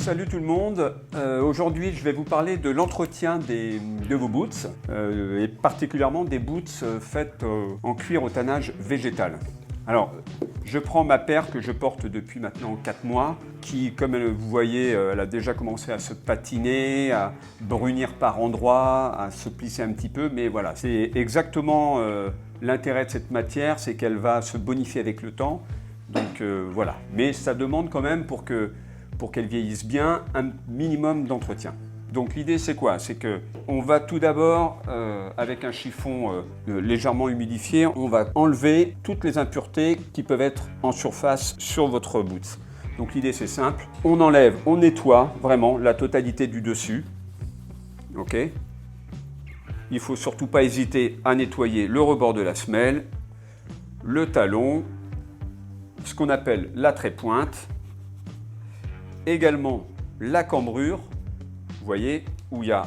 Salut tout le monde, aujourd'hui je vais vous parler de l'entretien de vos boots et particulièrement des boots faites en cuir au tannage végétal. Alors je prends ma paire que je porte depuis maintenant 4 mois qui, comme vous voyez, elle a déjà commencé à se patiner, à brunir par endroits, à se plisser un petit peu, mais voilà, c'est exactement l'intérêt de cette matière, c'est qu'elle va se bonifier avec le temps. Donc voilà, mais ça demande quand même pour qu'elle vieillisse bien un minimum d'entretien. Donc l'idée c'est quoi? C'est qu'on va tout d'abord, avec un chiffon légèrement humidifié, on va enlever toutes les impuretés qui peuvent être en surface sur votre boot. Donc l'idée c'est simple, on enlève, on nettoie vraiment la totalité du dessus. Ok. Il ne faut surtout pas hésiter à nettoyer le rebord de la semelle, le talon, ce qu'on appelle la trépointe, également la cambrure, vous voyez, où il y a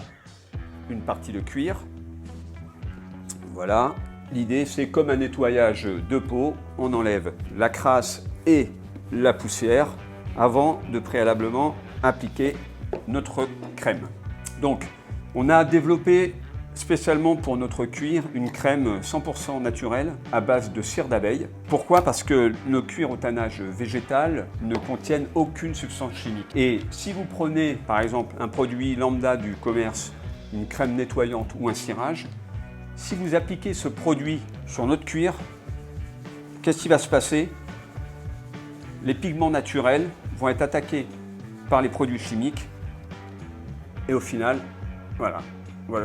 une partie de cuir. Voilà, l'idée c'est comme un nettoyage de peau, on enlève la crasse et la poussière avant de préalablement appliquer notre crème. Donc, on a développé spécialement pour notre cuir une crème 100% naturelle à base de cire d'abeille. Pourquoi? Parce que nos cuirs au tannage végétal ne contiennent aucune substance chimique. Et si vous prenez par exemple un produit lambda du commerce, une crème nettoyante ou un cirage, si vous appliquez ce produit sur notre cuir, qu'est-ce qui va se passer? Les pigments naturels vont être attaqués par les produits chimiques et au final, voilà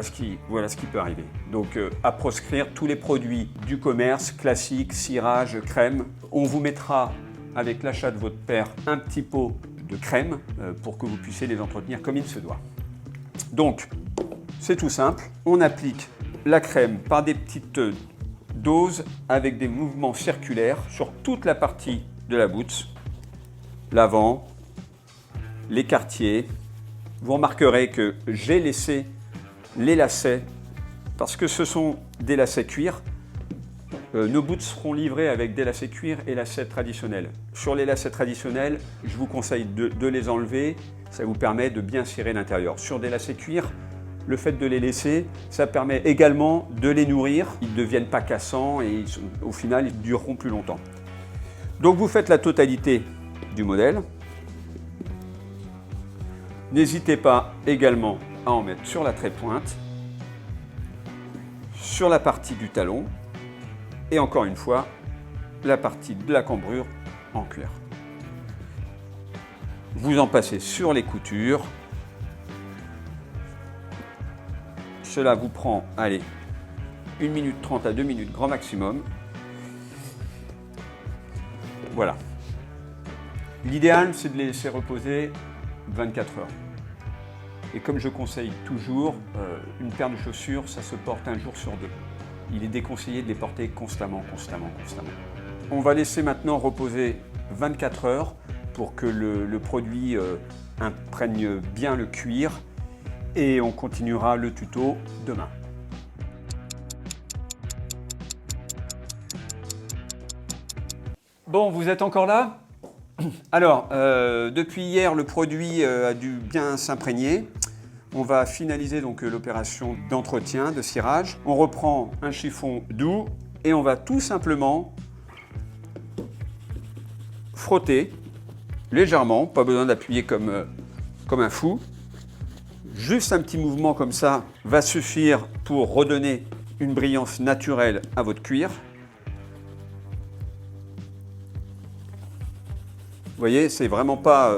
ce qui peut arriver. Donc à proscrire tous les produits du commerce, classique, cirage, crème. On vous mettra avec l'achat de votre paire un petit pot de crème pour que vous puissiez les entretenir comme il se doit. Donc c'est tout simple, on applique la crème par des petites doses avec des mouvements circulaires sur toute la partie de la boot, l'avant, les quartiers. Vous remarquerez que j'ai laissé les lacets, parce que ce sont des lacets cuir. Nos boots seront livrés avec des lacets cuir et lacets traditionnels. Sur les lacets traditionnels, je vous conseille de les enlever, ça vous permet de bien cirer l'intérieur. Sur des lacets cuir, le fait de les laisser, ça permet également de les nourrir. Ils ne deviennent pas cassants et au final, ils dureront plus longtemps. Donc vous faites la totalité du modèle. N'hésitez pas également à en mettre sur la trépointe, sur la partie du talon et encore une fois la partie de la cambrure en cuir. Vous en passez sur les coutures. Cela vous prend, allez, 1 minute 30 à 2 minutes grand maximum. Voilà. L'idéal c'est de les laisser reposer 24 heures. Et comme je conseille toujours, une paire de chaussures, ça se porte un jour sur 2. Il est déconseillé de les porter constamment. On va laisser maintenant reposer 24 heures pour que le produit imprègne bien le cuir et on continuera le tuto demain. Bon, vous êtes encore là? Alors, depuis hier, le produit a dû bien s'imprégner. On va finaliser donc l'opération d'entretien, de cirage. On reprend un chiffon doux et on va tout simplement frotter légèrement, pas besoin d'appuyer comme un fou. Juste un petit mouvement comme ça va suffire pour redonner une brillance naturelle à votre cuir. Vous voyez, c'est vraiment pas...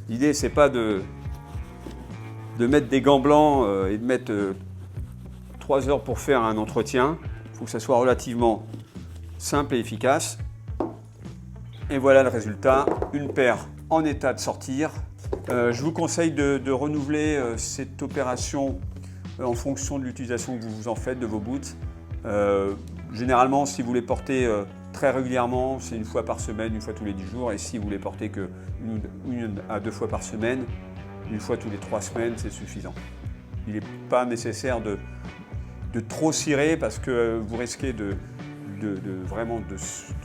l'idée, c'est pas de mettre des gants blancs et de mettre 3 heures pour faire un entretien. Il faut que ça soit relativement simple et efficace. Et voilà le résultat, une paire en état de sortir. Je vous conseille de renouveler cette opération en fonction de l'utilisation que vous en faites de vos boots. Généralement, si vous les portez très régulièrement, c'est 1 fois par semaine, 1 fois tous les 10 jours. Et si vous les portez que 1 à 2 fois par semaine, 1 fois tous les 3 semaines, c'est suffisant. Il n'est pas nécessaire de trop cirer parce que vous risquez vraiment de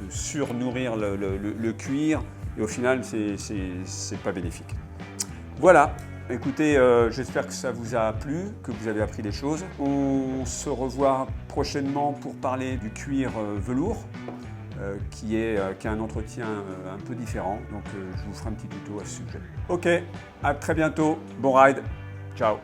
surnourrir le cuir et au final, c'est pas bénéfique. Voilà, écoutez, j'espère que ça vous a plu, que vous avez appris des choses. On se revoit prochainement pour parler du cuir velours, qui est un entretien un peu différent. Donc je vous ferai un petit tuto à ce sujet. Ok, à très bientôt, bon ride, ciao.